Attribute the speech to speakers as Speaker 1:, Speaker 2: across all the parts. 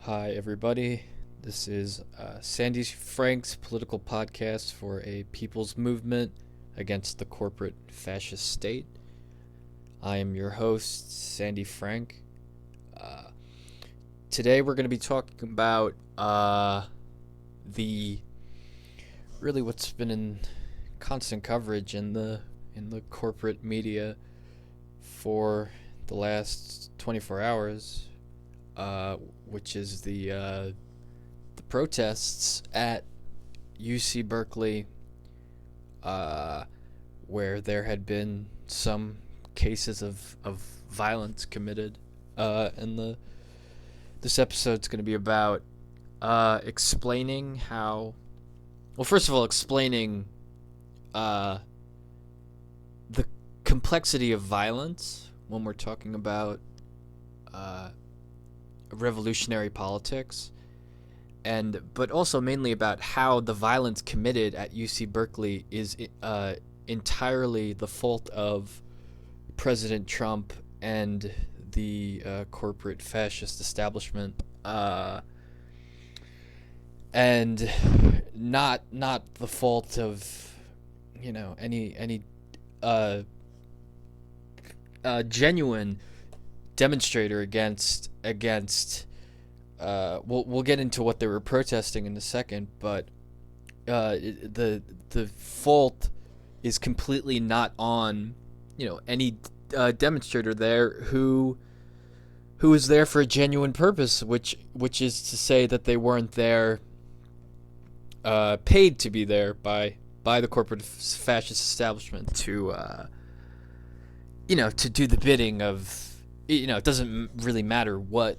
Speaker 1: Hi, everybody. This is Sandy Frank's political podcast for a people's movement against the corporate fascist state. I am your host, Sandy Frank. Uh, Today, we're going to be talking about the really what's been in constant coverage in the corporate media for the last 24 hours, which is the protests at UC Berkeley, where there had been some cases of violence committed, and this episode's going to be about explaining how. Well, first of all, explaining the complexity of violence when we're talking about revolutionary politics, but also mainly about how the violence committed at UC Berkeley is entirely the fault of President Trump and the corporate fascist establishment, and not the fault of any genuine demonstrator against we'll get into what they were protesting in a second, but the fault is completely not on any demonstrator there who was there for a genuine purpose, which is to say that they weren't there paid to be there by the corporate fascist establishment to to do the bidding of. It doesn't really matter what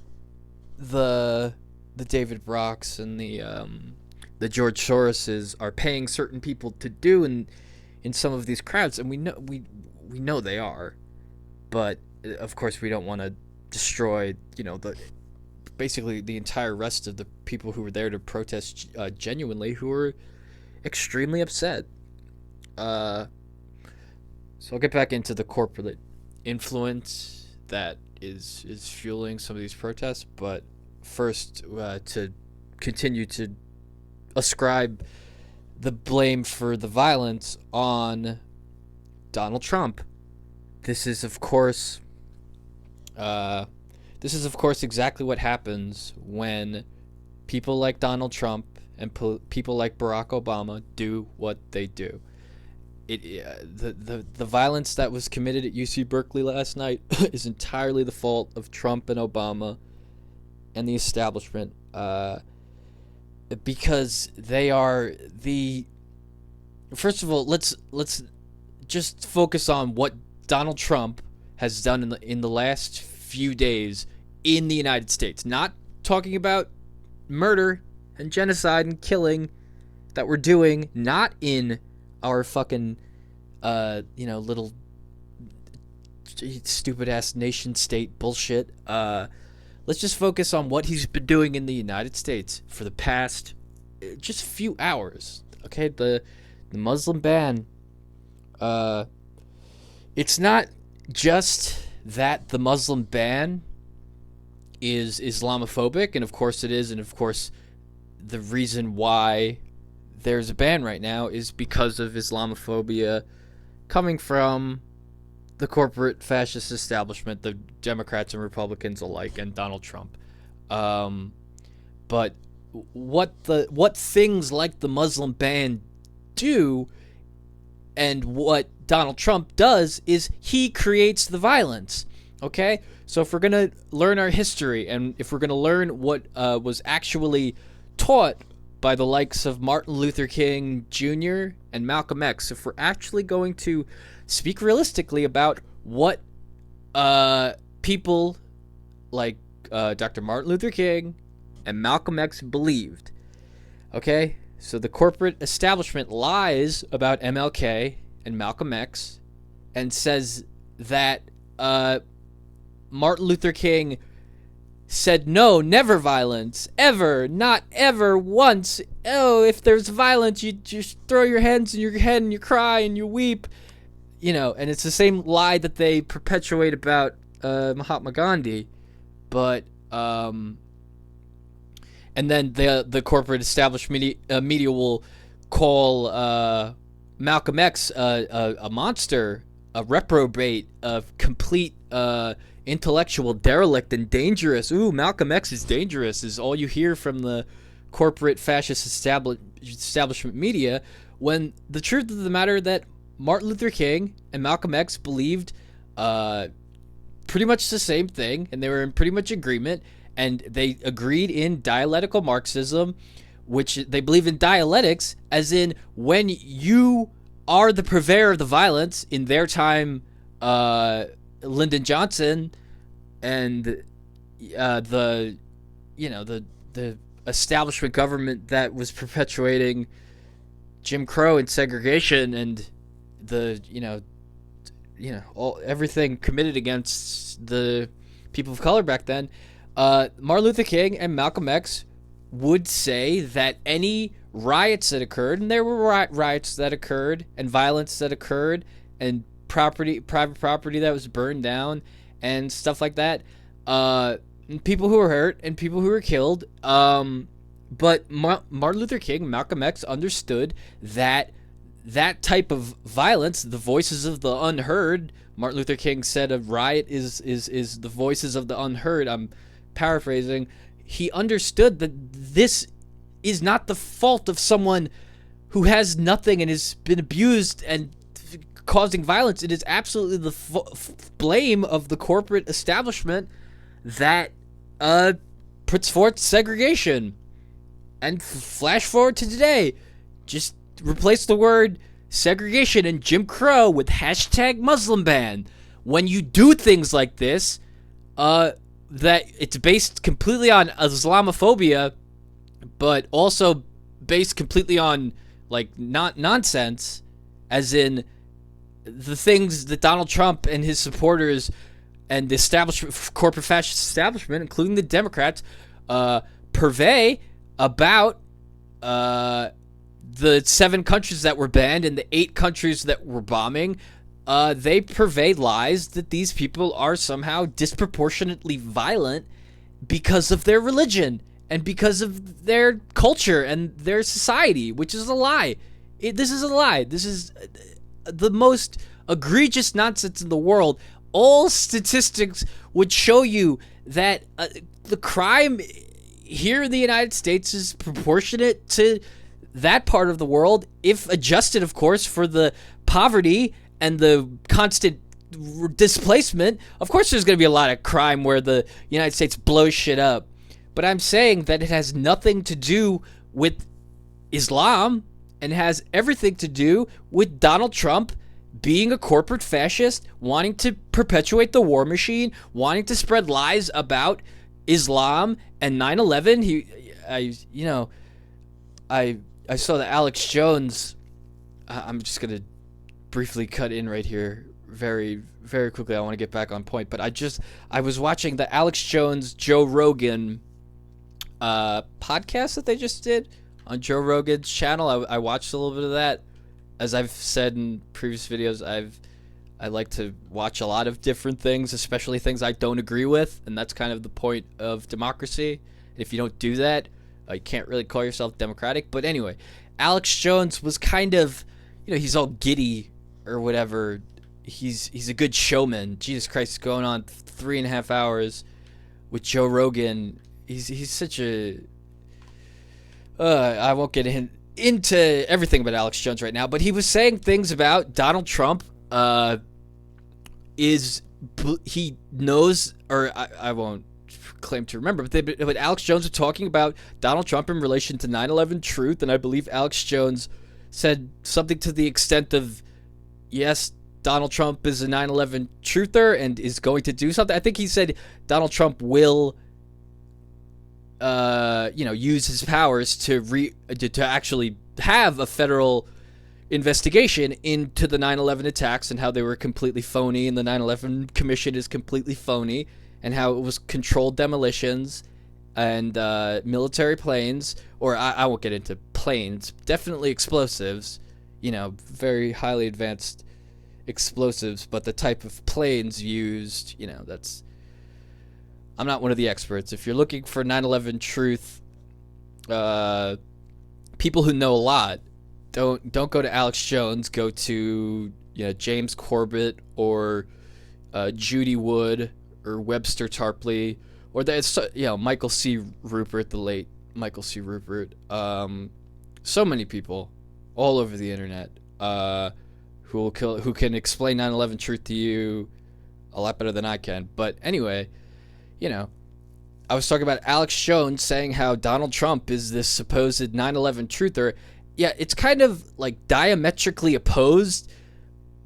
Speaker 1: the David Brocks and the George Soroses are paying certain people to do in some of these crowds, and we know they are, but of course we don't want to destroy basically the entire rest of the people who were there to protest genuinely, who were extremely upset. So I'll get back into the corporate influence that is fueling some of these protests, but first, to continue to ascribe the blame for the violence on Donald Trump. This is of course exactly what happens when people like Donald Trump and people like Barack Obama do what they do. The violence that was committed at UC Berkeley last night is entirely the fault of Trump and Obama and the establishment, because they are the. First of all, let's just focus on what Donald Trump has done in the last few days in the United States. Not talking about murder and genocide and killing that we're doing, not in our fucking little stupid ass nation state bullshit. Let's just focus on what he's been doing in the United States for the past just few hours. Okay, the Muslim ban. It's not just that the Muslim ban is Islamophobic, and of course it is, and of course the reason why there's a ban right now is because of Islamophobia coming from the corporate fascist establishment, the Democrats and Republicans alike, and Donald Trump. But what things like the Muslim ban do, and what Donald Trump does, is he creates the violence. Okay? So if we're going to learn our history, and if we're going to learn what was actually taught by the likes of Martin Luther King Jr. and Malcolm X, if we're actually going to speak realistically about what people like Dr. Martin Luther King and Malcolm X believed, okay? So the corporate establishment lies about MLK and Malcolm X and says that Martin Luther King said no, never violence, ever, not ever, once. Oh, if there's violence, you just throw your hands in your head and you cry and you weep. And it's the same lie that they perpetuate about Mahatma Gandhi. But and then the corporate established media will call Malcolm X a monster, a reprobate, a complete intellectual derelict and dangerous. Ooh, Malcolm X is dangerous is all you hear from the corporate fascist establishment media, when the truth of the matter that Martin Luther King and Malcolm X believed pretty much the same thing, and they were in pretty much agreement, and they agreed in dialectical Marxism, which they believe in dialectics, as in when you are the purveyor of the violence. In their time, Lyndon Johnson and the establishment government that was perpetuating Jim Crow and segregation and the everything committed against the people of color back then, Martin Luther King and Malcolm X would say that any riots that occurred, and there were riots that occurred and violence that occurred and private property that was burned down and stuff like that, people who were hurt and people who were killed, but Martin Luther King and Malcolm X understood that type of violence, the voices of the unheard. Martin Luther King said a riot is the voices of the unheard. I'm paraphrasing. He understood that this is not the fault of someone who has nothing and has been abused and causing violence. It is absolutely the blame of the corporate establishment that puts forth segregation. And flash forward to today, just replace the word segregation and Jim Crow with hashtag Muslim ban. When you do things like this, that it's based completely on Islamophobia, but also based completely on not nonsense, as in the things that Donald Trump and his supporters and the establishment, corporate fascist establishment, including the Democrats, purvey about the 7 countries that were banned and the 8 countries that were bombing. They purvey lies that these people are somehow disproportionately violent because of their religion and because of their culture and their society, which is a lie. This is a lie. This is the most egregious nonsense in the world. All statistics would show you that the crime here in the United States is proportionate to that part of the world, if adjusted, of course, for the poverty and the constant displacement. Of course, there's going to be a lot of crime where the United States blows shit up. But I'm saying that it has nothing to do with Islam and has everything to do with Donald Trump being a corporate fascist, wanting to perpetuate the war machine, wanting to spread lies about Islam and 9/11. I saw that Alex Jones. I'm just gonna briefly cut in right here, very very quickly. I want to get back on point, but I was watching the Alex Jones Joe Rogan podcast that they just did on Joe Rogan's channel. I watched a little bit of that. As I've said in previous videos, I like to watch a lot of different things, especially things I don't agree with, and that's kind of the point of democracy. If you don't do that, you can't really call yourself democratic. But anyway, Alex Jones was kind of, he's all giddy or whatever. He's a good showman. Jesus Christ, going on 3.5 hours with Joe Rogan. He's such a. I won't get into everything about Alex Jones right now, but he was saying things about Donald Trump. He knows, or I won't claim to remember, but Alex Jones was talking about Donald Trump in relation to 9/11 truth, and I believe Alex Jones said something to the extent of, yes, Donald Trump is a 9/11 truther and is going to do something. I think he said Donald Trump will use his powers to actually have a federal investigation into the 9/11 attacks and how they were completely phony, and the 9/11 Commission is completely phony, and how it was controlled demolitions and military planes, or I won't get into planes, definitely explosives, very highly advanced explosives, but the type of planes used, that's... I'm not one of the experts. If you're looking for 9/11 truth, uh, people who know a lot don't go to Alex Jones. Go to James Corbett or Judy Wood or Webster Tarpley or Michael C. Rupert, the late Michael C. Rupert. So many people all over the internet who can explain 9/11 truth to you a lot better than I can. But anyway, I was talking about Alex Jones saying how Donald Trump is this supposed 9/11 truther. Yeah, it's kind of like diametrically opposed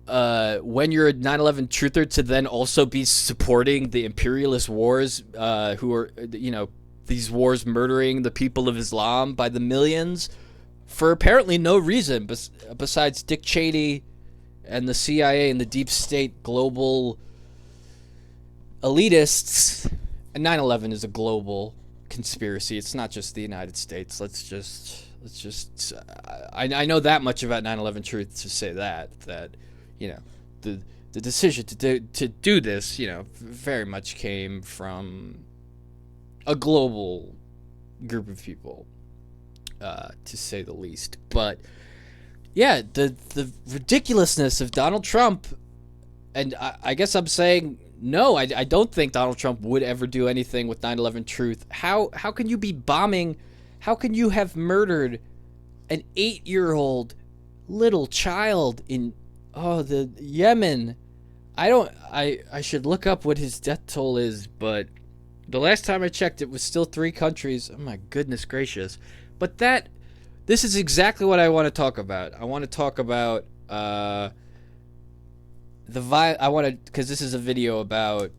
Speaker 1: when you're a 9/11 truther to then also be supporting the imperialist wars, who are, these wars murdering the people of Islam by the millions for apparently no reason besides Dick Cheney and the CIA and the deep state global elitists. And 9/11 is a global conspiracy. It's not just the United States. Let's just I know that much about 9/11 truth to say that the decision to do this, very much came from a global group of people, to say the least. But yeah, the ridiculousness of Donald Trump, and I guess I'm saying no, I don't think Donald Trump would ever do anything with 9/11 truth. How can you be bombing? How can you have murdered an 8-year-old little child in the Yemen? I should look up what his death toll is, but the last time I checked it was still 3 countries. Oh my goodness gracious. But this is exactly what I want to talk about. I want to talk about because this is a video about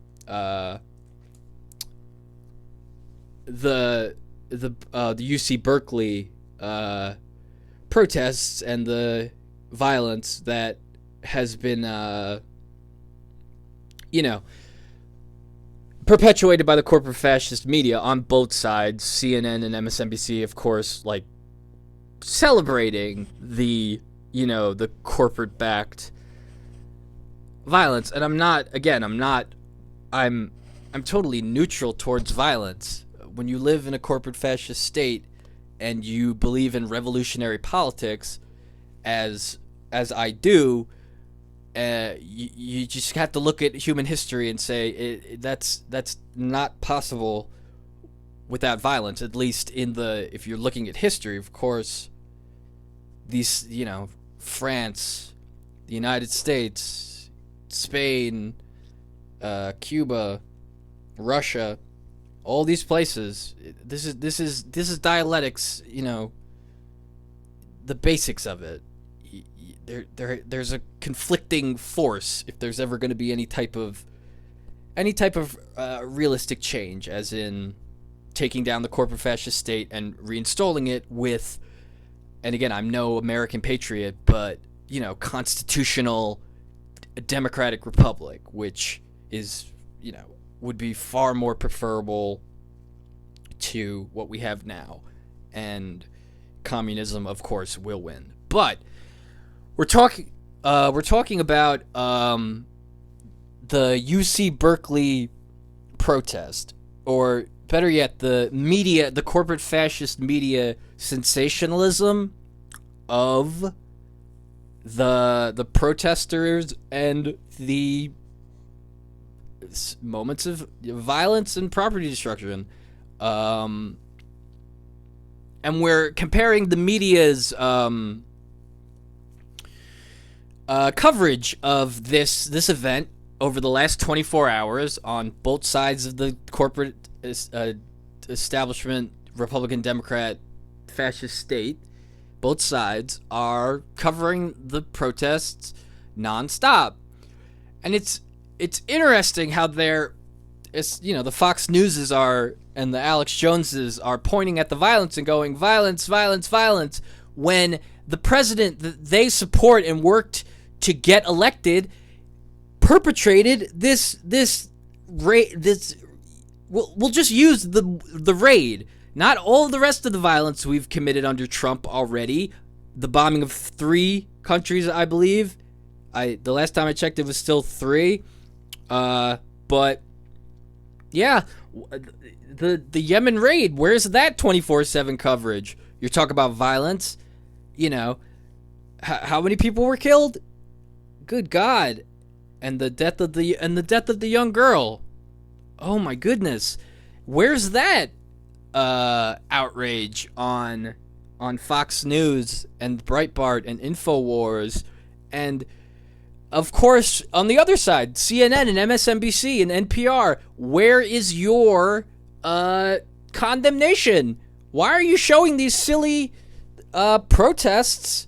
Speaker 1: the UC Berkeley protests and the violence that has been perpetuated by the corporate fascist media on both sides. CNN and MSNBC, of course, like celebrating the corporate backed violence. And I'm totally neutral towards violence. When you live in a corporate fascist state and you believe in revolutionary politics, as I do, you just have to look at human history and say that's not possible without violence. At least if you're looking at history, of course, these France, the United States, Spain, Cuba, Russia, all these places. This is dialectics. The basics of it. There's a conflicting force if there's ever going to be any type of realistic change, as in taking down the corporate fascist state and reinstalling it with, and again, I'm no American patriot, but constitutional democratic republic, which is would be far more preferable to what we have now. And communism, of course, will win. But we're talking about the UC Berkeley protest, or better yet, the corporate fascist media sensationalism of the protesters and the moments of violence and property destruction. And we're comparing the media's coverage of this event over the last 24 hours on both sides of the corporate establishment, Republican, Democrat, fascist state. Both sides are covering the protests nonstop, and it's interesting how the Fox Newses and the Alex Joneses are pointing at the violence and going violence, violence, violence, when the president that they support and worked to get elected perpetrated this we'll just use the raid. Not all of the rest of the violence we've committed under Trump already. The bombing of 3 countries, I believe. The last time I checked, it was still 3. But Yeah, the Yemen raid. Where's that 24/7 coverage? You're talking about violence. You know, how many people were killed? Good God, and the death of the young girl. Oh my goodness, where's that outrage on Fox News and Breitbart and Infowars, and of course on the other side, CNN and MSNBC and NPR? Where is your condemnation? Why are you showing these silly protests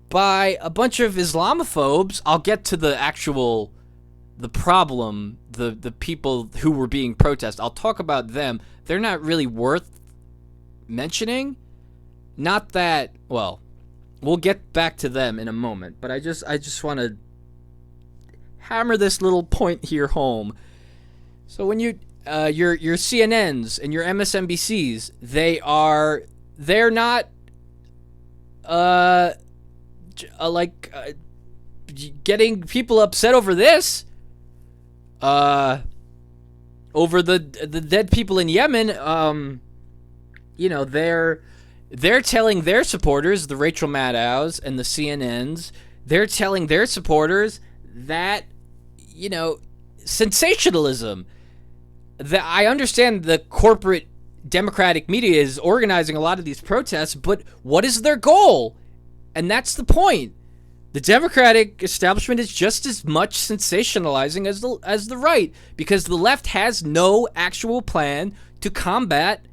Speaker 1: by a bunch of Islamophobes? I'll get to the problem, the people who were being protested. I'll talk about them. They're not really worth mentioning. Not that, well, we'll get back to them in a moment, but I just want to hammer this little point here home. So when your CNNs and your MSNBCs, they're not getting people upset over this, over the dead people in Yemen. They're telling their supporters, the Rachel Maddows and the CNNs, they're telling their supporters that, sensationalism. That I understand the corporate Democratic media is organizing a lot of these protests, but what is their goal? And that's the point. The Democratic establishment is just as much sensationalizing as the right, because the left has no actual plan to combat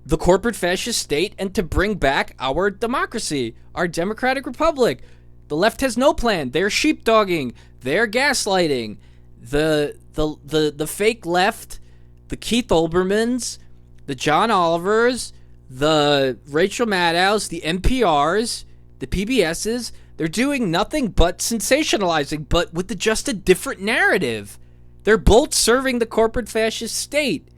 Speaker 1: the corporate fascist state and to bring back our democracy, our democratic republic. The left has no plan. They're sheepdogging. They're gaslighting. The fake left, the Keith Olbermanns, the John Olivers, the Rachel Maddows, the NPRs, the PBSs, they're doing nothing but sensationalizing, but with just a different narrative. They're both serving the corporate fascist state.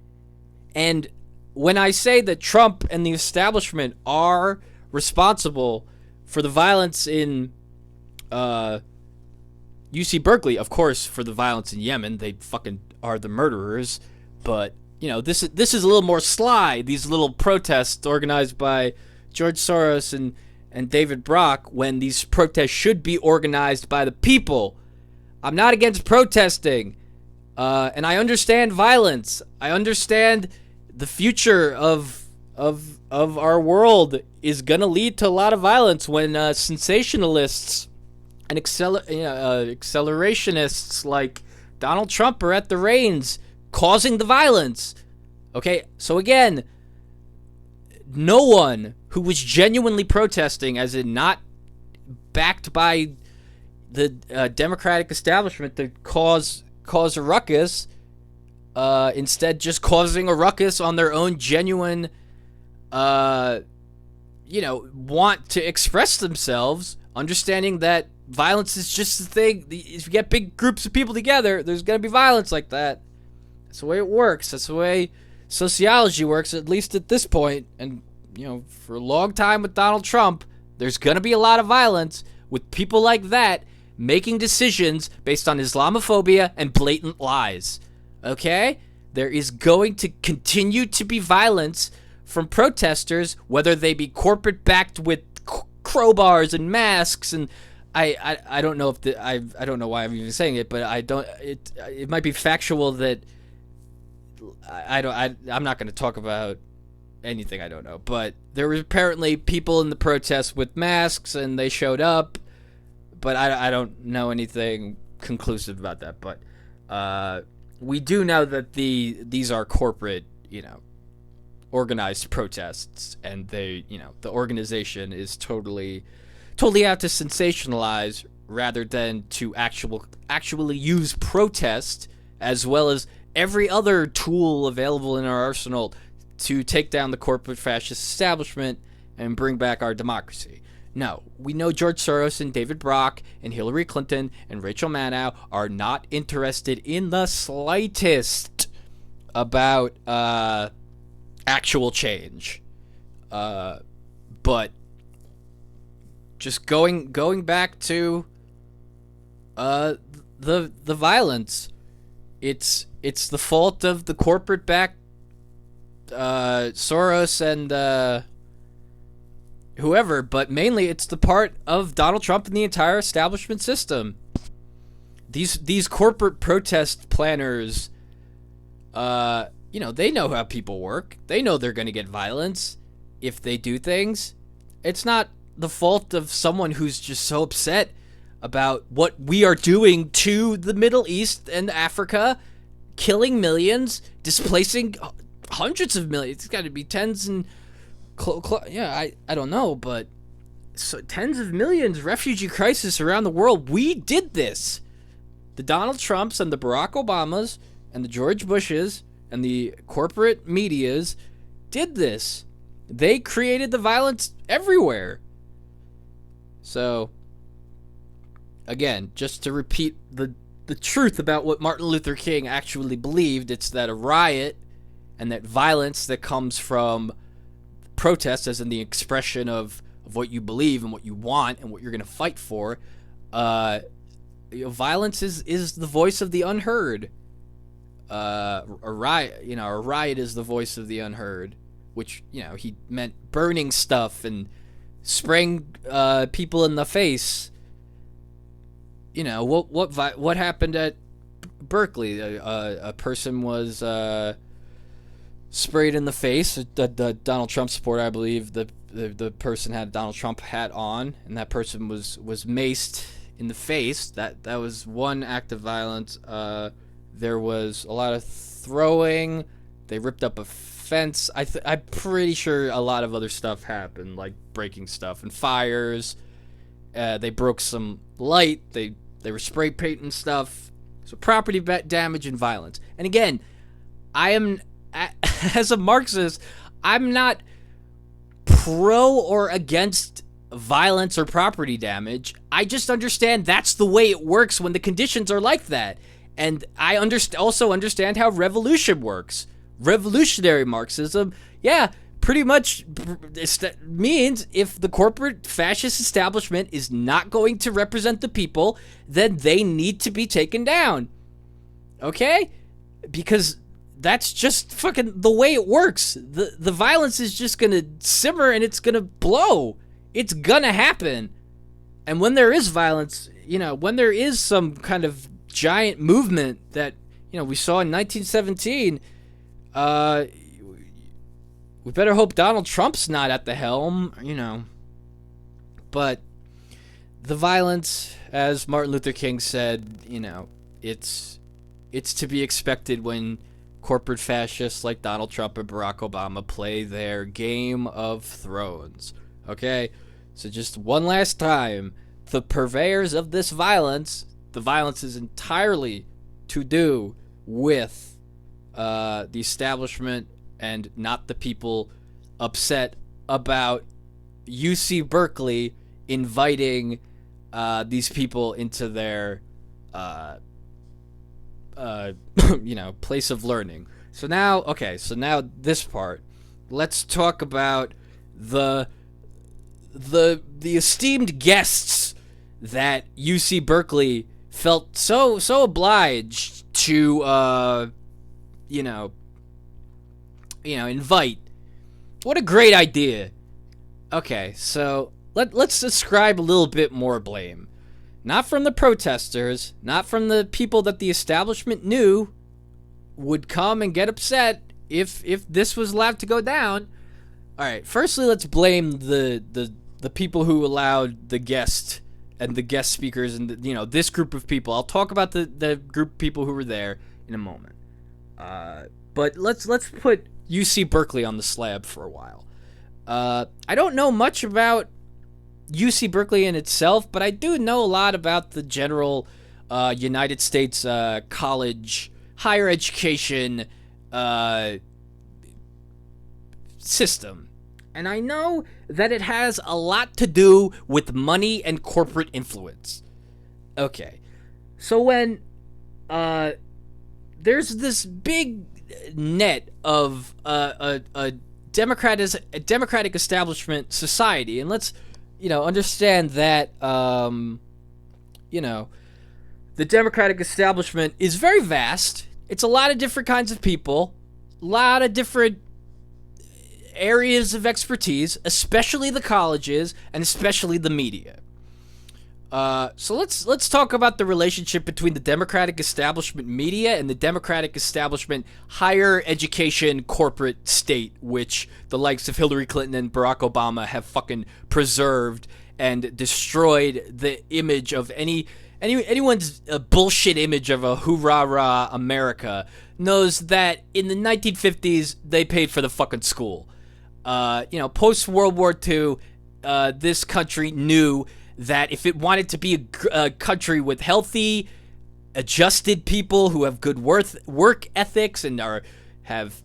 Speaker 1: And when I say that Trump and the establishment are responsible for the violence in UC Berkeley, of course, for the violence in Yemen, they fucking are the murderers. But this is a little more sly. These little protests organized by George Soros and David Brock, when these protests should be organized by the people. I'm not against protesting, and I understand violence. I understand the future of our world is gonna lead to a lot of violence when sensationalists and accelerationists like Donald Trump are at the reins, causing the violence. Okay, so again, no one who was genuinely protesting, as in not backed by the Democratic establishment to cause a ruckus, instead just causing a ruckus on their own genuine, want to express themselves, understanding that violence is just the thing. If you get big groups of people together, there's going to be violence like that. That's the way it works. That's the way sociology works, at least at this point. And, for a long time with Donald Trump, there's going to be a lot of violence with people like that making decisions based on Islamophobia and blatant lies. Okay? There is going to continue to be violence from protesters, whether they be corporate backed with crowbars and masks, and I don't know if I don't know why I'm even saying it, but it might be factual that I'm not going to talk about anything I don't know, but there were apparently people in the protests with masks and they showed up, but I don't know anything conclusive about that. But we do know that these are corporate, organized protests, and they, the organization is totally out to sensationalize rather than to actually use protest as well as every other tool available in our arsenal to take down the corporate fascist establishment and bring back our democracy. No, we know George Soros and David Brock and Hillary Clinton and Rachel Maddow are not interested in the slightest about actual change. But just going back to the violence. It's the fault of the corporate backed Soros and whoever, but mainly it's the part of Donald Trump and the entire establishment system. These corporate protest planners, they know how people work. They know they're going to get violence if they do things. It's not the fault of someone who's just so upset about what we are doing to the Middle East and Africa, killing millions, displacing hundreds of millions. It's got to be tens and I don't know, but so tens of millions, refugee crisis around the world. We did this. The Donald Trumps and the Barack Obamas and the George Bushes and the corporate medias did this. They created the violence everywhere. So, again, just to repeat the truth about what Martin Luther King actually believed, it's that a riot and that violence that comes from protest, as in the expression of what you believe and what you want and what you're going to fight for, violence is the voice of the unheard. A riot is the voice of the unheard, which, he meant burning stuff and spraying people in the face. What happened at Berkeley? A person was sprayed in the face. The Donald Trump supporter, I believe, the person had a Donald Trump hat on, and that person was maced in the face. That was one act of violence. There was a lot of throwing. They ripped up a fence. I'm pretty sure a lot of other stuff happened, like breaking stuff and fires. They broke some light. They were spray painting stuff. So property damage and violence. And again, I am, as a Marxist, I'm not pro or against violence or property damage. I just understand that's the way it works when the conditions are like that. And I also understand how revolution works. Revolutionary Marxism, pretty much means if the corporate fascist establishment is not going to represent the people, then they need to be taken down. Okay? Because that's just fucking the way it works. The violence is just going to simmer and it's going to blow. It's going to happen. And when there is violence, when there is some kind of giant movement that, we saw in 1917, we better hope Donald Trump's not at the helm, But the violence, as Martin Luther King said, it's to be expected when corporate fascists like Donald Trump and Barack Obama play their Game of Thrones. Okay? So just one last time, the purveyors of this violence, the violence is entirely to do with the establishment and not the people upset about UC Berkeley inviting these people into their place of learning. So now this part. Let's talk about the esteemed guests that UC Berkeley felt so obliged to invite. What a great idea. Okay, so let's ascribe a little bit more blame. Not from the protesters, not from the people that the establishment knew would come and get upset if this was allowed to go down. All right, firstly, let's blame the people who allowed the guest and the guest speakers and this group of people. I'll talk about the group of people who were there in a moment. But let's put UC Berkeley on the slab for a while. I don't know much about UC Berkeley in itself, but I do know a lot about the general United States college higher education system. And I know that it has a lot to do with money and corporate influence. Okay. So when there's this big net of a democratic establishment society, and let's understand that the democratic establishment is very vast. It's a lot of different kinds of people, a lot of different areas of expertise, especially the colleges and especially the media. So let's talk about the relationship between the Democratic establishment media and the Democratic establishment higher education corporate state, which the likes of Hillary Clinton and Barack Obama have fucking preserved and destroyed the image of anyone's bullshit image of a hoorah America knows that in the 1950s they paid for the fucking school. Post World War II, this country knew that if it wanted to be a country with healthy, adjusted people who have good work ethics and have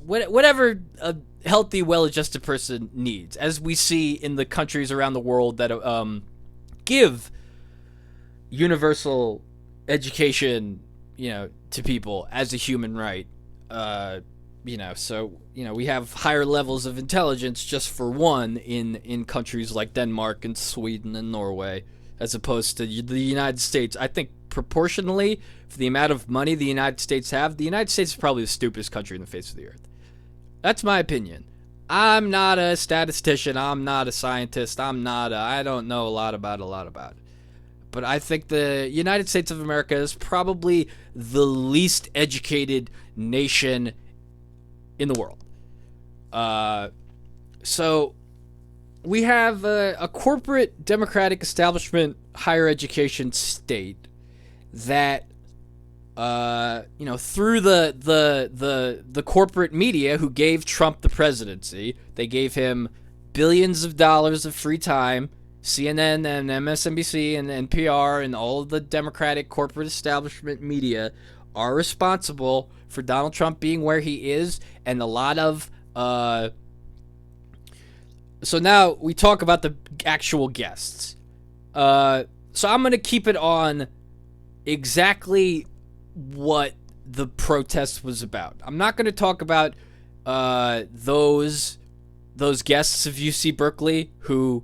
Speaker 1: whatever a healthy, well-adjusted person needs, as we see in the countries around the world that give universal education, to people as a human right. We have higher levels of intelligence, just for one, in countries like Denmark and Sweden and Norway, as opposed to the United States. I think proportionally, for the amount of money the United States have, the United States is probably the stupidest country in the face of the earth. That's my opinion. I'm not a statistician. I'm not a scientist. I don't know a lot about it. But I think the United States of America is probably the least educated nation in the world. So we have a corporate democratic establishment higher education state that through the corporate media who gave Trump the presidency, they gave him billions of dollars of free time. CNN and MSNBC and NPR and all of the Democratic corporate establishment media are responsible for Donald Trump being where he is, and a lot of so now we talk about the actual guests. So I'm going to keep it on exactly what the protest was about. I'm not going to talk about those guests of UC Berkeley who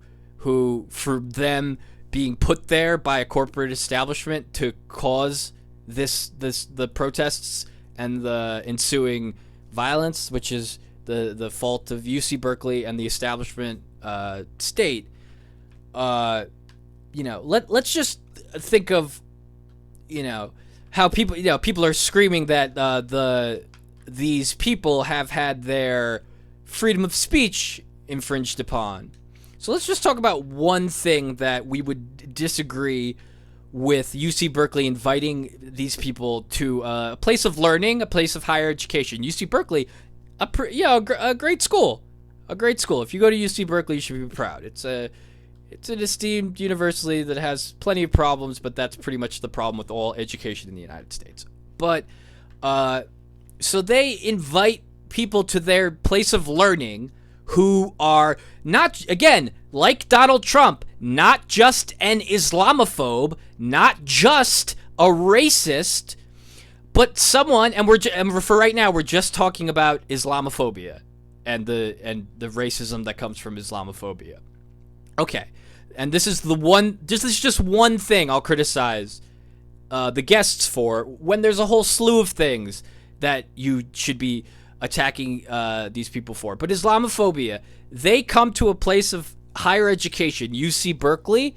Speaker 1: for them being put there by a corporate establishment to cause the protests and the ensuing violence, which is the fault of UC Berkeley and the establishment state. Let's just think of how people are screaming that these people have had their freedom of speech infringed upon. So let's just talk about one thing that we would disagree with UC Berkeley inviting these people to a place of learning, a place of higher education. UC Berkeley, a great school. A great school. If you go to UC Berkeley, you should be proud. It's an esteemed university that has plenty of problems, but that's pretty much the problem with all education in the United States. But so they invite people to their place of learning who are not, again, like Donald Trump, not just an Islamophobe, not just a racist, but someone, and for right now, we're just talking about Islamophobia and the racism that comes from Islamophobia. Okay, and this is just one thing I'll criticize the guests for, when there's a whole slew of things that you should be attacking these people for. But Islamophobia, they come to a place of higher education, UC Berkeley,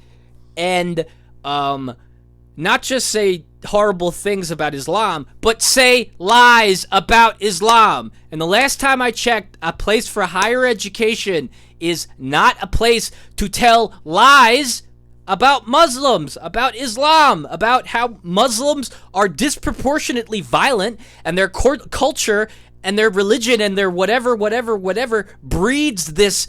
Speaker 1: and not just say horrible things about Islam, but say lies about Islam. And the last time I checked, a place for higher education is not a place to tell lies about Muslims, about Islam, about how Muslims are disproportionately violent, and their culture and their religion and their whatever breeds this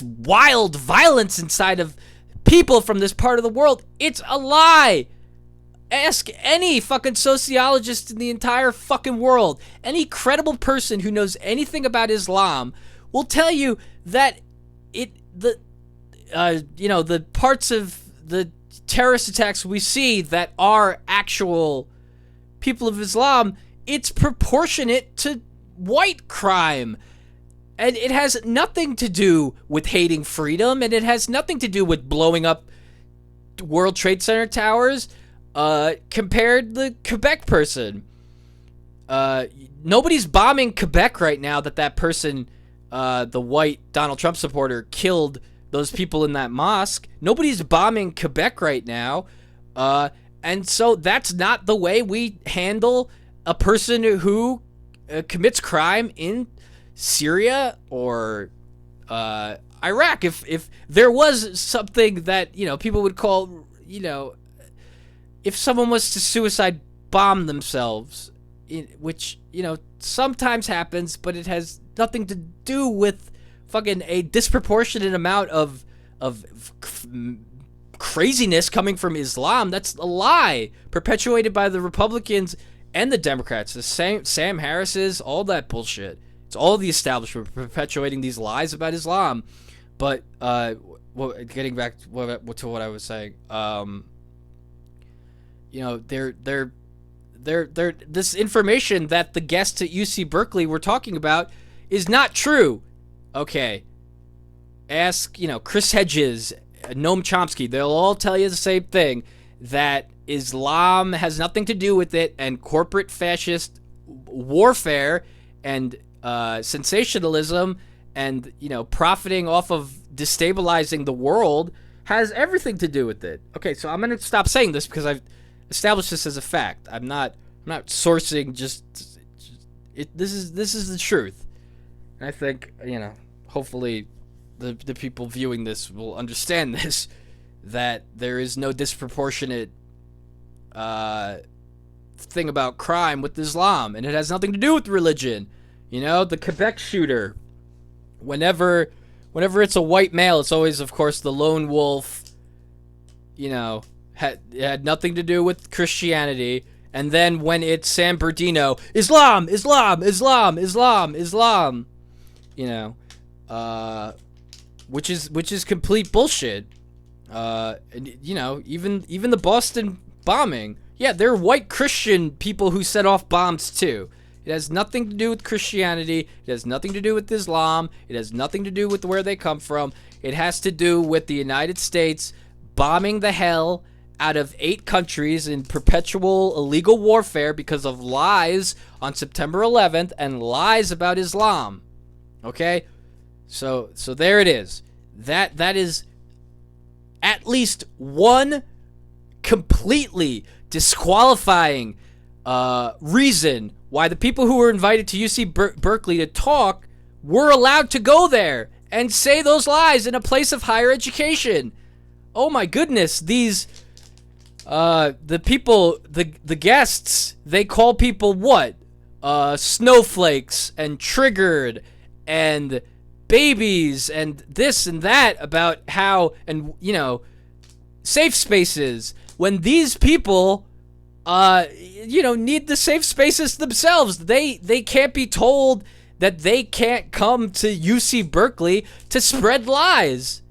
Speaker 1: wild violence inside of people from this part of the world. It's a lie. Ask any fucking sociologist in the entire fucking world. Any credible person who knows anything about Islam will tell you that the parts of the terrorist attacks we see that are actual people of Islam, it's proportionate to white crime. And it has nothing to do with hating freedom, and it has nothing to do with blowing up World Trade Center towers. compared the Quebec person. Nobody's bombing Quebec right now that person, the white Donald Trump supporter, killed those people in that mosque. Nobody's bombing Quebec right now. And so that's not the way we handle a person who commits crime in Syria or Iraq. If there was something that, people would call, if someone was to suicide bomb themselves, which, sometimes happens, but it has nothing to do with fucking a disproportionate amount of craziness coming from Islam. That's a lie perpetuated by the Republicans and the Democrats. The same Sam Harris's, all that bullshit. It's all the establishment perpetuating these lies about Islam. But getting back to what I was saying, they're this information that the guests at UC Berkeley were talking about is not true. Okay, ask Chris Hedges, Noam Chomsky. They'll all tell you the same thing, that Islam has nothing to do with it, and corporate fascist warfare and sensationalism and profiting off of destabilizing the world has everything to do with it. Okay, so I'm gonna stop saying this because I've established this as a fact. I'm not sourcing it. This is the truth, and I think hopefully the people viewing this will understand this, that there is no disproportionate thing about crime with Islam, and it has nothing to do with religion. The Quebec shooter, whenever it's a white male, it's always, of course, the lone wolf. It had nothing to do with Christianity. And then when it's San Bernardino, Islam, which is complete bullshit. Even the Boston bombing, they're white Christian people who set off bombs too. It has nothing to do with Christianity. It has nothing to do with Islam. It has nothing to do with where they come from. It has to do with the United States bombing the hell out of 8 countries in perpetual illegal warfare because of lies on September 11th and lies about Islam. Okay? So there it is. That is at least one completely disqualifying reason why the people who were invited to UC Berkeley to talk were allowed to go there and say those lies in a place of higher education. Oh my goodness, these the people, the guests, they call people what? Snowflakes and triggered and babies and this and that about how, and safe spaces, when these people need the safe spaces themselves. They can't be told that they can't come to UC Berkeley to spread lies.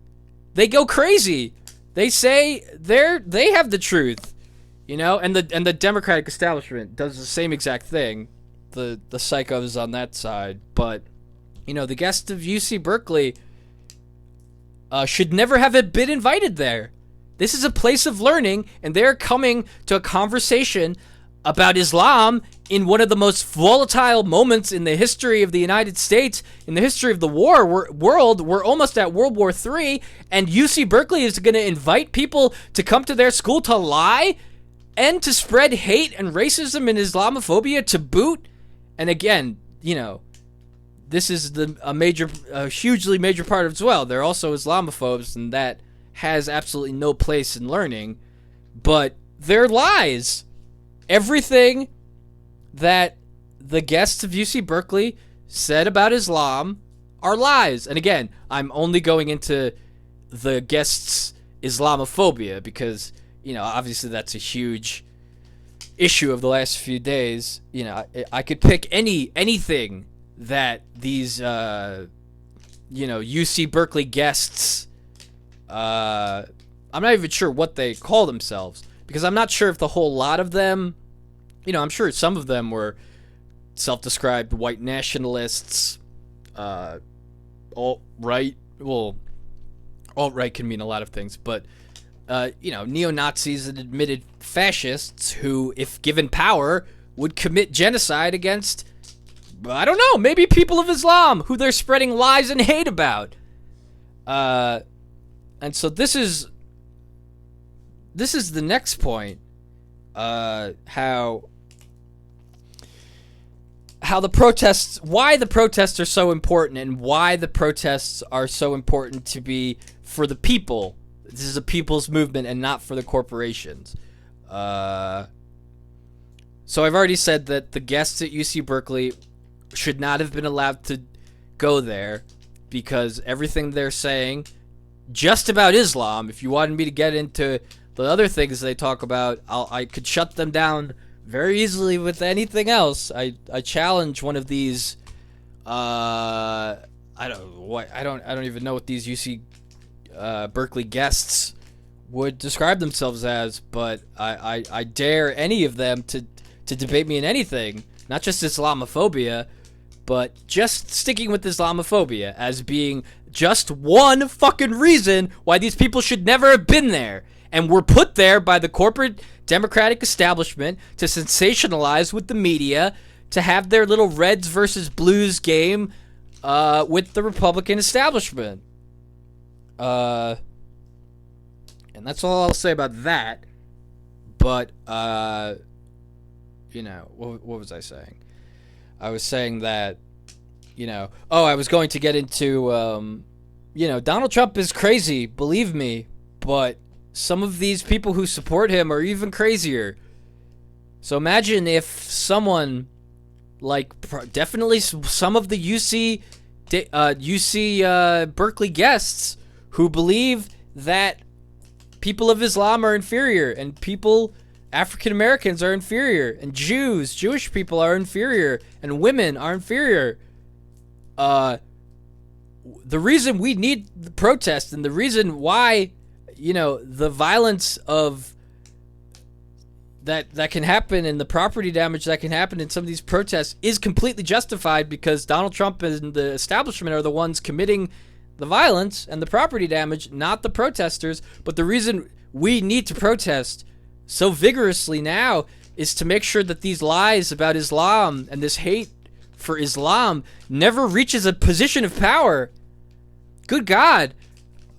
Speaker 1: They go crazy. They say they have the truth, and the Democratic establishment does the same exact thing. The psychos on that side, but the guests of UC Berkeley should never have been invited there. This is a place of learning, and they're coming to a conversation about Islam in one of the most volatile moments in the history of the United States, in the history of the world. We're almost at World War III, and UC Berkeley is going to invite people to come to their school to lie and to spread hate and racism and Islamophobia to boot. And again, this is a hugely major part as well. They're also Islamophobes, and that has absolutely no place in learning, but they're lies. Everything that the guests of UC Berkeley said about Islam are lies. And again, I'm only going into the guests' Islamophobia because, obviously that's a huge issue of the last few days. I could pick anything that these, UC Berkeley guests, I'm not even sure what they call themselves, because I'm not sure if the whole lot of them, I'm sure some of them were self-described white nationalists, alt-right. Well, alt-right can mean a lot of things, but neo-Nazis and admitted fascists who, if given power, would commit genocide against, I don't know, maybe people of Islam who they're spreading lies and hate about. And so this is the next point. How the protests, why the protests are so important, and why the protests are so important to be for the people. This is a people's movement and not for the corporations. So I've already said that the guests at UC Berkeley should not have been allowed to go there because everything they're saying just about Islam, if you wanted me to get into the other things they talk about, I could shut them down very easily with anything else. I challenge one of these I don't even know what these UC Berkeley guests would describe themselves as, but I dare any of them to debate me in anything, not just Islamophobia, but just sticking with Islamophobia as being just one fucking reason why these people should never have been there, and were put there by the corporate democratic establishment to sensationalize with the media, to have their little Reds versus Blues game with the Republican establishment. And that's all I'll say about that. But, what was I saying? I was saying that, I was going to get into, Donald Trump is crazy, believe me, but some of these people who support him are even crazier. So imagine if someone, like definitely some of the UC Berkeley guests who believe that people of Islam are inferior, and African Americans are inferior, and Jewish people are inferior, and women are inferior. The reason we need the protest, and the reason why, the violence of that can happen, and the property damage that can happen in some of these protests is completely justified, because Donald Trump and the establishment are the ones committing the violence and the property damage, not the protesters. But the reason we need to protest so vigorously now is to make sure that these lies about Islam and this hate for Islam never reaches a position of power. Good God.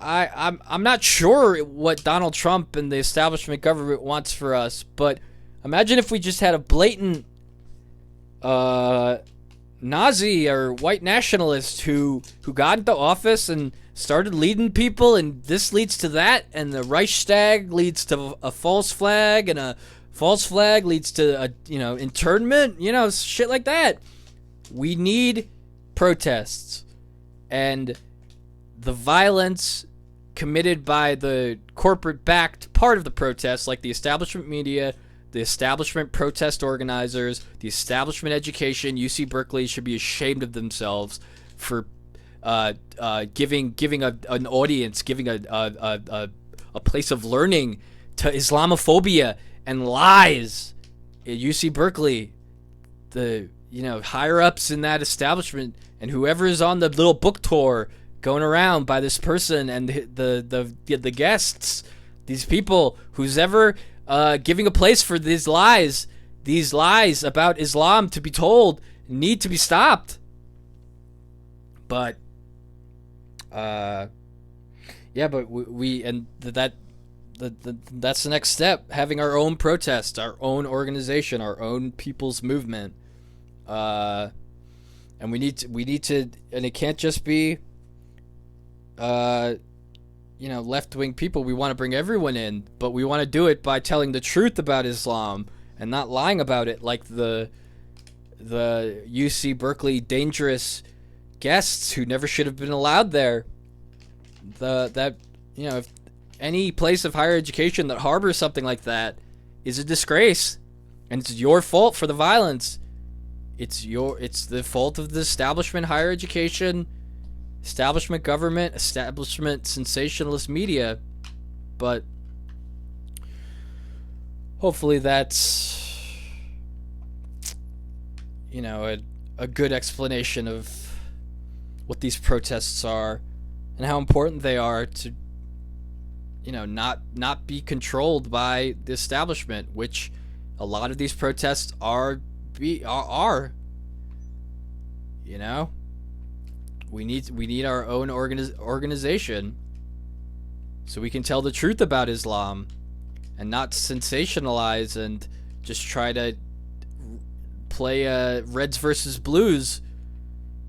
Speaker 1: I'm not sure what Donald Trump and the establishment government wants for us, but imagine if we just had a blatant Nazi or white nationalist who got into office and started leading people, and this leads to that, and the Reichstag leads to a false flag, and a false flag leads to internment, shit like that. We need protests, and the violence committed by the corporate-backed part of the protests, like the establishment media, the establishment protest organizers, the establishment education, UC Berkeley should be ashamed of themselves for giving an audience, giving a place of learning to Islamophobia and lies at UC Berkeley. The higher ups in that establishment, and whoever is on the little book tour going around by this person, and the guests, these people who's ever giving a place for these lies about Islam to be told, need to be stopped. But that's the next step, having our own protest, our own organization, our own people's movement. And we need to, and it can't just be left-wing people. We want to bring everyone in, but we want to do it by telling the truth about Islam and not lying about it, like the UC Berkeley dangerous guests who never should have been allowed there. If any place of higher education that harbors something like that is a disgrace, and it's your fault for the violence. It's the fault of the establishment higher education, establishment government, establishment sensationalist media. But hopefully that's a good explanation of what these protests are and how important they are to not be controlled by the establishment, which a lot of these protests are. You know, we need our own organization, so we can tell the truth about Islam and not sensationalize and just try to play Reds versus Blues.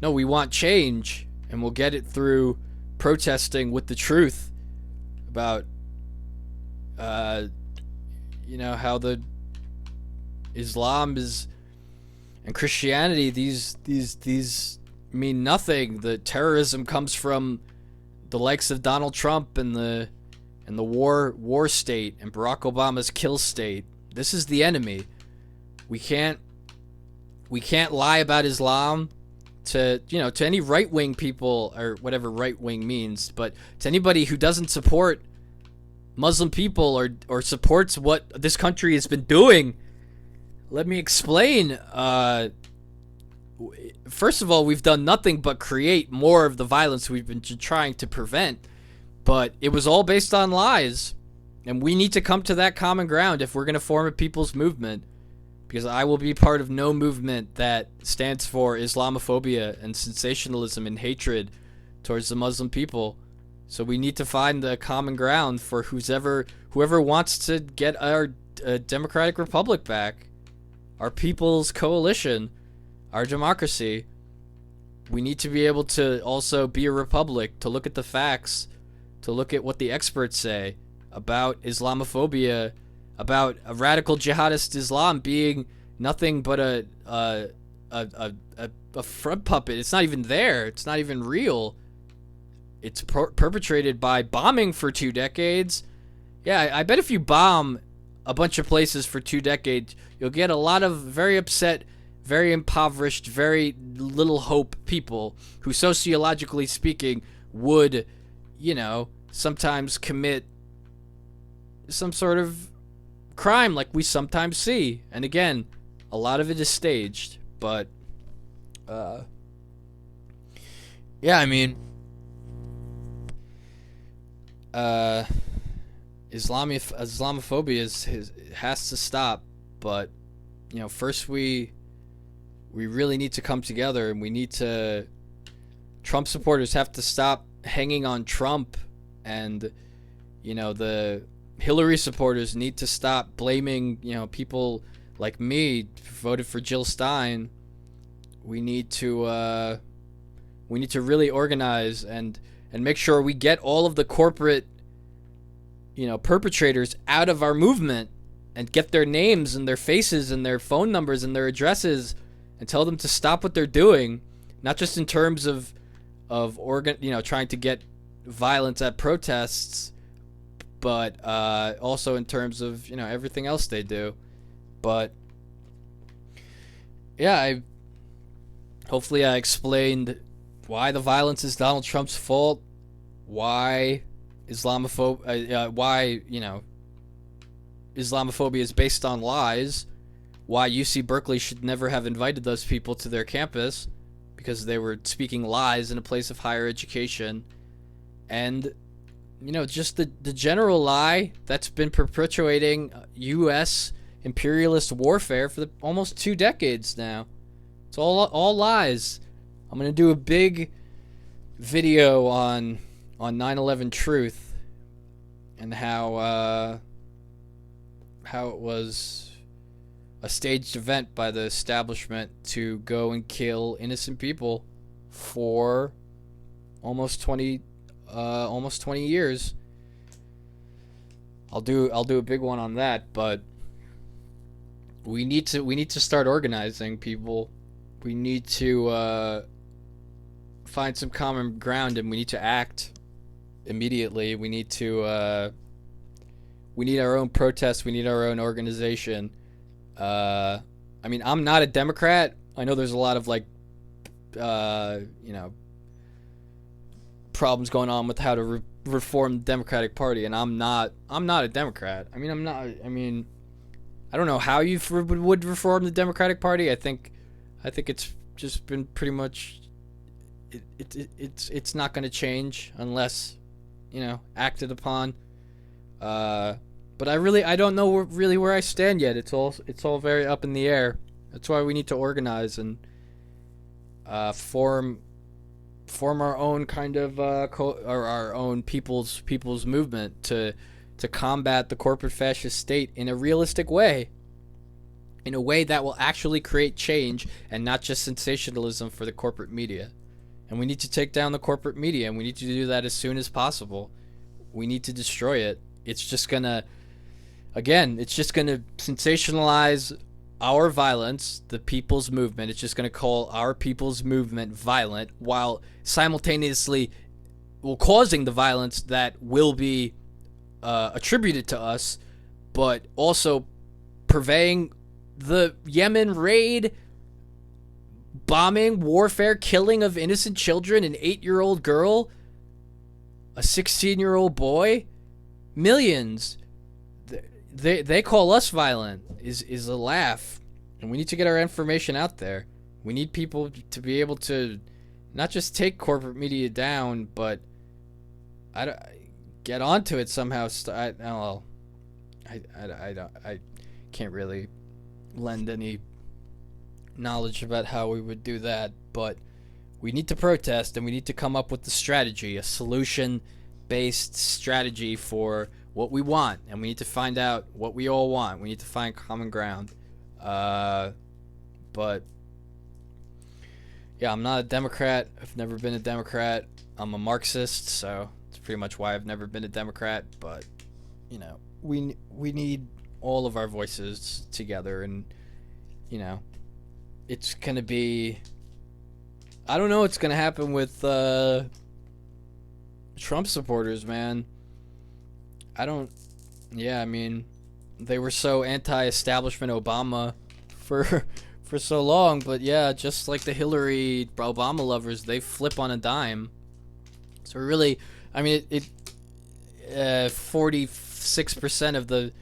Speaker 1: No, we want change, and we'll get it through protesting with the truth about how the Islam is and Christianity, these mean nothing. The terrorism comes from the likes of Donald Trump and the war state and Barack Obama's kill state. This is the enemy. We can't lie about Islam to any right-wing people, or whatever right-wing means, but to anybody who doesn't support Muslim people or supports what this country has been doing. Let me explain. First of all, we've done nothing but create more of the violence we've been trying to prevent, but it was all based on lies, and we need to come to that common ground if we're going to form a people's movement, because I will be part of no movement that stands for Islamophobia and sensationalism and hatred towards the Muslim people. So we need to find the common ground for whoever wants to get our democratic republic back, our people's coalition, our democracy. We need to be able to also be a republic, to look at the facts, to look at what the experts say about Islamophobia, about a radical jihadist Islam being nothing but a front puppet. It's not even there. It's not even real. It's perpetrated by bombing for 2 decades. Yeah, I bet if you bomb a bunch of places for 2 decades, you'll get a lot of very upset, very impoverished, very little hope people who, sociologically speaking, would, sometimes commit some sort of crime like we sometimes see. And again, a lot of it is staged, but Islamophobia has to stop. But first we really need to come together, and we need to. Trump supporters have to stop hanging on Trump, and the Hillary supporters need to stop blaming people like me who voted for Jill Stein. We need to really organize and make sure we get all of the corporate perpetrators out of our movement, and get their names and their faces and their phone numbers and their addresses, and tell them to stop what they're doing, not just in terms of trying to get violence at protests, but also in terms of everything else they do. But yeah, hopefully I explained why the violence is Donald Trump's fault, why Islamophobia is based on lies, why UC Berkeley should never have invited those people to their campus because they were speaking lies in a place of higher education, and just the general lie that's been perpetuating U.S. imperialist warfare for almost 2 decades now. It's all lies. I'm gonna do a big video on 9/11 truth and how it was a staged event by the establishment to go and kill innocent people for almost 20 years. I'll do a big one on that, but we need to start organizing, people. We need to find some common ground, and we need to act immediately. We need our own protests. We need our own organization. I'm not a Democrat. I know there's a lot of problems going on with how to reform the Democratic Party, and I'm not a Democrat. I don't know how you would reform the Democratic Party. I think it's just been pretty much it's not going to change unless acted upon. But I don't know really where I stand yet. It's all very up in the air. That's why we need to organize and form our own kind of or our own people's movement to combat the corporate fascist state in a realistic way, in a way that will actually create change and not just sensationalism for the corporate media. And we need to take down the corporate media, and we need to do that as soon as possible. We need to destroy it. It's just gonna sensationalize our violence, the people's movement. It's just gonna call our people's movement violent, while simultaneously causing the violence that will be attributed to us, but also purveying the Yemen raid, bombing, warfare, killing of innocent children, an 8-year-old girl, a 16-year-old boy, millions. They call us violent is a laugh, and we need to get our information out there. We need people to be able to not just take corporate media down, but get onto it somehow. I can't really lend any knowledge about how we would do that, but we need to protest, and we need to come up with a strategy, a solution-based strategy for what we want, and we need to find out what we all want. We need to find common ground. But yeah, I'm not a Democrat. I've never been a Democrat. I'm a Marxist, so it's pretty much why I've never been a Democrat. But we need all of our voices together, and it's gonna be. I don't know what's gonna happen with Trump supporters, man. I mean, they were so anti-establishment Obama for so long, but yeah, just like the Hillary Obama lovers, they flip on a dime. So really, I mean, 46% of the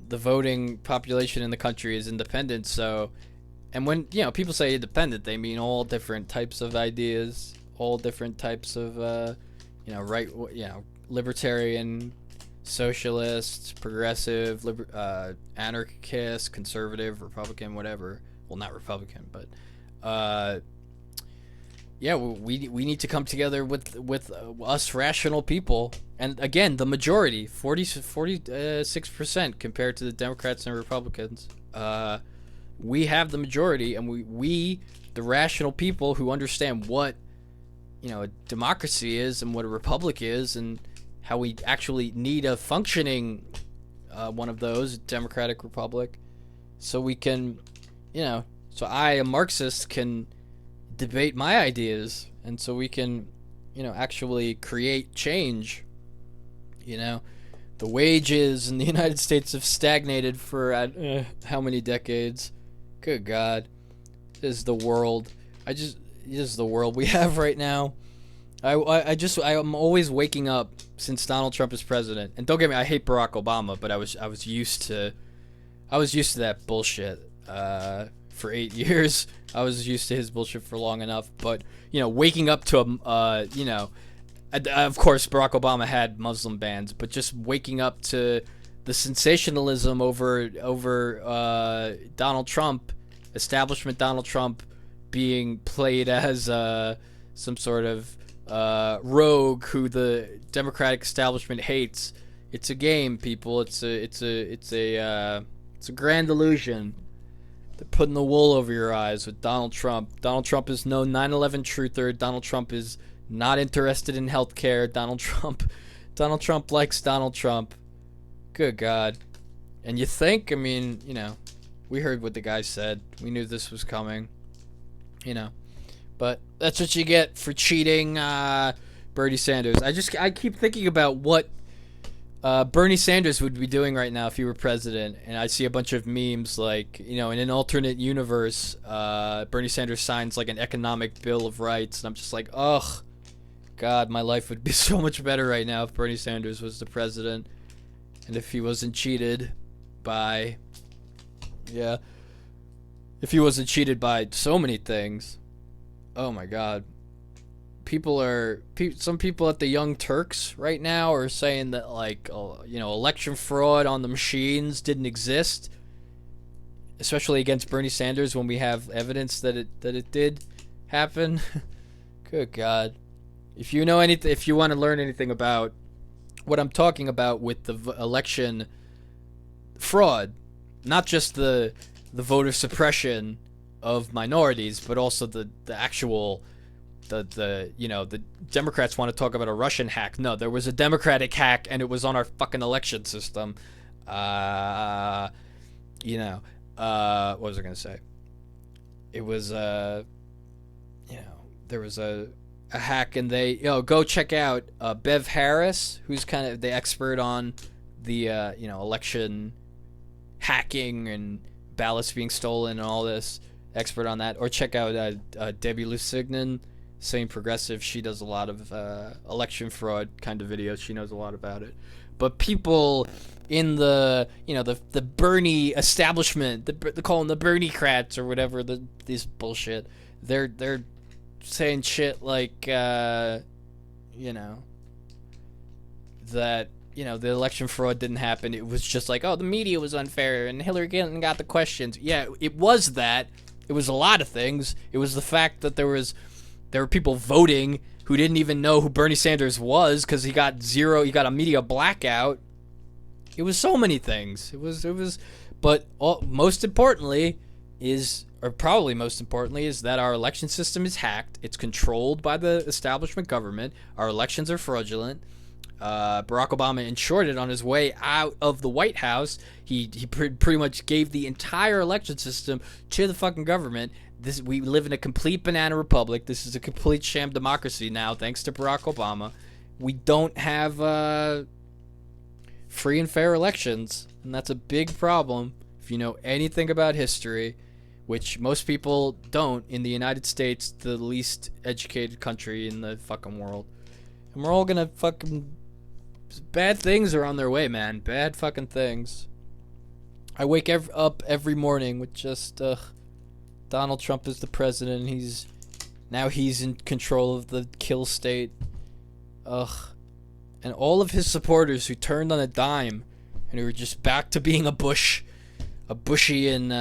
Speaker 1: voting population in the country is independent. So, and when people say independent, they mean all different types of ideas, all different types of libertarian, socialist, progressive, anarchist, conservative, Republican, whatever. Well, not Republican, but we need to come together with us rational people, and again, the majority, 46% compared to the Democrats and Republicans. We have the majority, and we the rational people who understand what a democracy is and what a republic is, and how we actually need a functioning one of those, democratic republic, so we can, so I, a Marxist, can debate my ideas, and so we can, actually create change. The wages in the United States have stagnated for how many decades? Good God, this is the world. This is the world we have right now. I'm always waking up since Donald Trump is president. And don't get me, I hate Barack Obama, but I was used to that bullshit for 8 years. I was used to his bullshit for long enough. But waking up to of course Barack Obama had Muslim bans, but just waking up to the sensationalism over Donald Trump, establishment Donald Trump, being played as some sort of rogue who the Democratic establishment hates. It's a game, people. It's a grand illusion. They're putting the wool over your eyes with Donald Trump. Donald Trump is no 9/11 truther. Donald Trump is not interested in healthcare. Donald Trump likes Donald Trump. Good God. And you think, we heard what the guy said. We knew this was coming. But that's what you get for cheating Bernie Sanders. I keep thinking about what Bernie Sanders would be doing right now if he were president, and I see a bunch of memes like, in an alternate universe, Bernie Sanders signs like an economic bill of rights, and I'm just like, ugh, God, my life would be so much better right now if Bernie Sanders was the president, and if he wasn't cheated by so many things. Oh my God. some people at the Young Turks right now are saying that, like, election fraud on the machines didn't exist, especially against Bernie Sanders, when we have evidence that it did happen. Good God. If you know anything, if you want to learn anything about what I'm talking about with the election fraud, not just the voter suppression of minorities, but also the actual the Democrats want to talk about a Russian hack. No, there was a Democratic hack, and it was on our fucking election system. What was I gonna say? It was there was a hack, and they go check out Bev Harris, who's kind of the expert on the election hacking and ballots being stolen and all this, expert on that. Or check out Debbie Lusignan, same progressive. She does a lot of election fraud kind of videos. She knows a lot about it. But people in the the Bernie establishment, they call them the Bernie-crats or whatever, this bullshit. They're saying shit like that the election fraud didn't happen. It was just like, the media was unfair and Hillary Clinton got the questions. Yeah, it was that. It was a lot of things. It was the fact that there were people voting who didn't even know who Bernie Sanders was because he got a media blackout. It was so many things. It was but most importantly is that our election system is hacked. It's controlled by the establishment government. Our elections are fraudulent. Barack Obama ensured it on his way out of the White House. He pretty much gave the entire election system to the fucking government. We live in a complete banana republic. This is a complete sham democracy now, thanks to Barack Obama. We don't have free and fair elections, and that's a big problem. If you know anything about history, which most people don't, in the United States, the least educated country in the fucking world. And we're all gonna fucking... Bad things are on their way, man. Bad fucking things. I wake up every morning with just, Donald Trump is the president. He's in control of the kill state. And all of his supporters who turned on a dime and who were just back to being a bushy and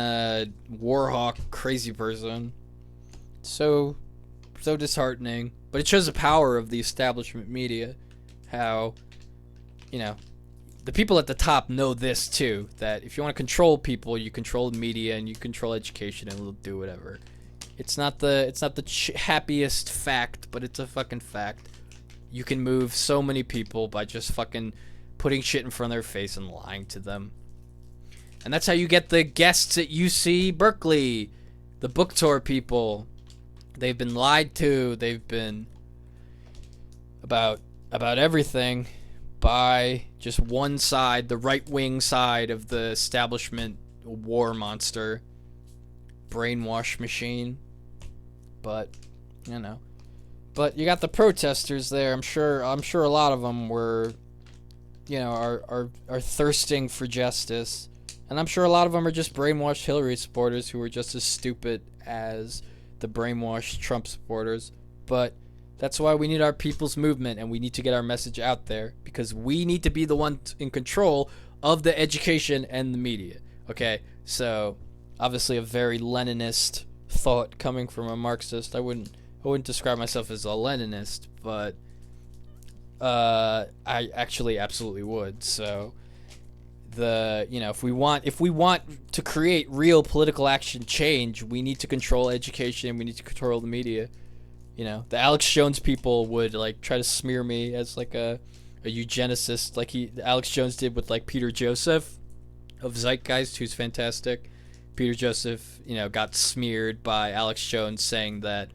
Speaker 1: warhawk crazy person. So disheartening. But it shows the power of the establishment media. How, the people at the top know this too, that if you want to control people, you control the media and you control education, and they'll do whatever. It's not the happiest fact, but it's a fucking fact. You can move so many people by just fucking putting shit in front of their face and lying to them. And that's how you get the guests at UC Berkley, the book tour people. They've been lied to. They've been about everything by just one side, the right-wing side of the establishment war monster, brainwash machine. But you got the protesters there. I'm sure a lot of them were, are thirsting for justice. And I'm sure a lot of them are just brainwashed Hillary supporters who are just as stupid as the brainwashed Trump supporters. But that's why we need our people's movement, and we need to get our message out there, because we need to be the ones in control of the education and the media. Okay, so obviously a very Leninist thought coming from a Marxist. I wouldn't describe myself as a Leninist, but I actually absolutely would. So if we want to create real political action change, we need to control education, we need to control the media. The Alex Jones people would try to smear me as a eugenicist, like Alex Jones did with Peter Joseph of Zeitgeist, who's fantastic. Peter Joseph, got smeared by Alex Jones saying that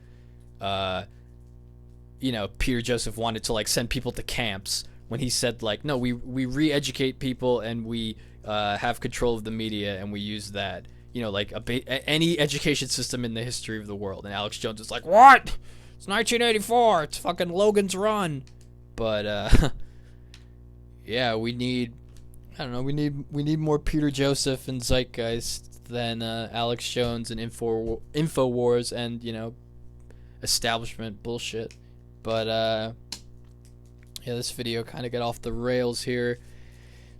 Speaker 1: Peter Joseph wanted to send people to camps, when he said no, we re-educate people and we have control of the media and we use that, any education system in the history of the world. And Alex Jones is like, what? It's 1984. It's fucking Logan's Run. But yeah, we need more Peter Joseph and Zeitgeist than Alex Jones and InfoWars and establishment bullshit. But yeah, this video kind of got off the rails here.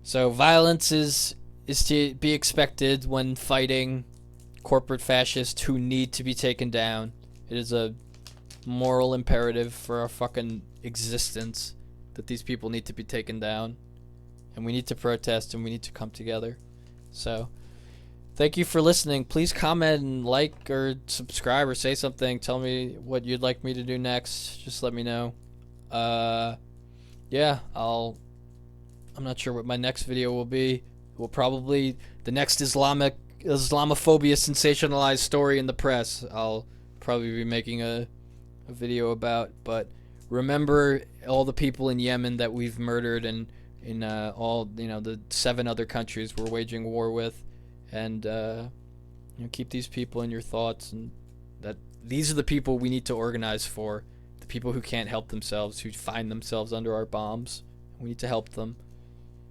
Speaker 1: So violence is to be expected when fighting corporate fascists who need to be taken down. It is a moral imperative for our fucking existence that these people need to be taken down, and we need to protest, and we need to come together. So thank you for listening. Please comment and like or subscribe or say something. Tell me what you'd like me to do next. Just let me know. Yeah, I'm not sure what my next video will be. Will probably the next Islamophobia sensationalized story in the press. I'll probably be making a video about. But remember all the people in Yemen that we've murdered, and in all, you know, the 7 other countries we're waging war with, and you know, keep these people in your thoughts, and that these are the people we need to organize for. The people who can't help themselves, who find themselves under our bombs. We need to help them.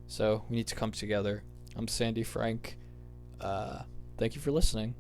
Speaker 1: So we need to come together. I'm Sandy Frank. Thank you for listening.